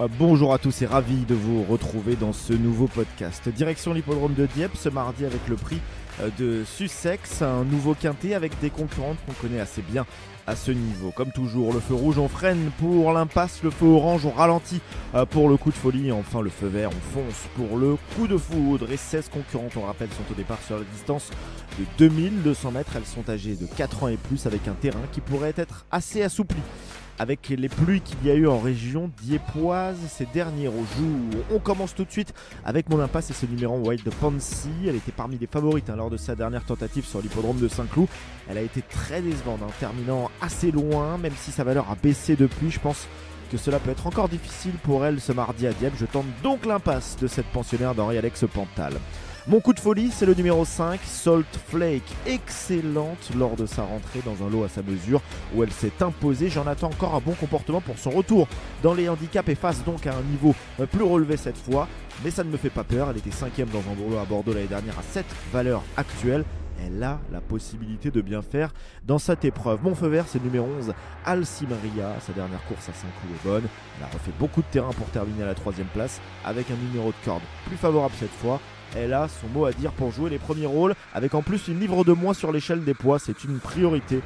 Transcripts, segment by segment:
Bonjour à tous et ravi de vous retrouver dans ce nouveau podcast. Direction l'hippodrome de Dieppe ce mardi avec le prix de Sussex, un nouveau quintet avec des concurrentes qu'on connaît assez bien à ce niveau. Comme toujours, le feu rouge on freine pour l'impasse, le feu orange on ralentit pour le coup de folie, et enfin le feu vert on fonce pour le coup de foudre. Et 16 concurrentes, on rappelle, sont au départ sur la distance de 2200 mètres. Elles sont âgées de 4 ans et plus avec un terrain qui pourrait être assez assoupli avec les pluies qu'il y a eu en région dieppoise ces derniers jours. On commence tout de suite avec mon impasse et ce numéro Wild Pansy. Elle était parmi les favorites lors de sa dernière tentative sur l'hippodrome de Saint-Cloud. Elle a été très décevante, terminant assez loin, même si sa valeur a baissé depuis. Je pense que cela peut être encore difficile pour elle ce mardi à Dieppe. Je tente donc l'impasse de cette pensionnaire d'Henri-Alex Pantal. Mon coup de folie, c'est le numéro 5, Salt Flake, excellente lors de sa rentrée dans un lot à sa mesure où elle s'est imposée. J'en attends encore un bon comportement pour son retour dans les handicaps et face donc à un niveau plus relevé cette fois. Mais ça ne me fait pas peur, elle était 5ème dans un lot à Bordeaux l'année dernière à cette valeur actuelle. Elle a la possibilité de bien faire dans cette épreuve. Mon feu vert, c'est le numéro 11, Alcimaria. Sa dernière course à Saint-Cloud est bonne. Elle a refait beaucoup de terrain pour terminer à la 3ème place avec un numéro de corde plus favorable cette fois. Elle a son mot à dire pour jouer les premiers rôles, avec en plus une livre de moins sur l'échelle des poids. C'est une priorité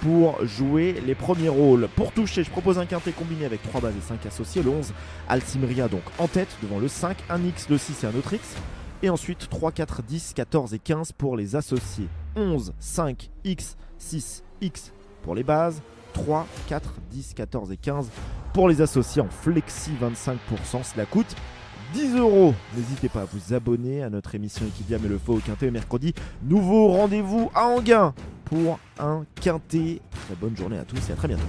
pour jouer les premiers rôles. Pour toucher, je propose un quintet combiné avec 3 bases et 5 associés. Le 11, Alcimaria donc en tête devant le 5, un X, le 6 et un autre X. Et ensuite 3, 4, 10, 14 et 15 pour les associés. 11, 5, X, 6, X pour les bases. 3, 4, 10, 14 et 15 pour les associés en flexi 25%. Cela coûte 10 €. N'hésitez pas à vous abonner à notre émission Equidiam et le faux au quintet mercredi. Nouveau rendez-vous à Enghien pour un quintet. Très bonne journée à tous et à très bientôt.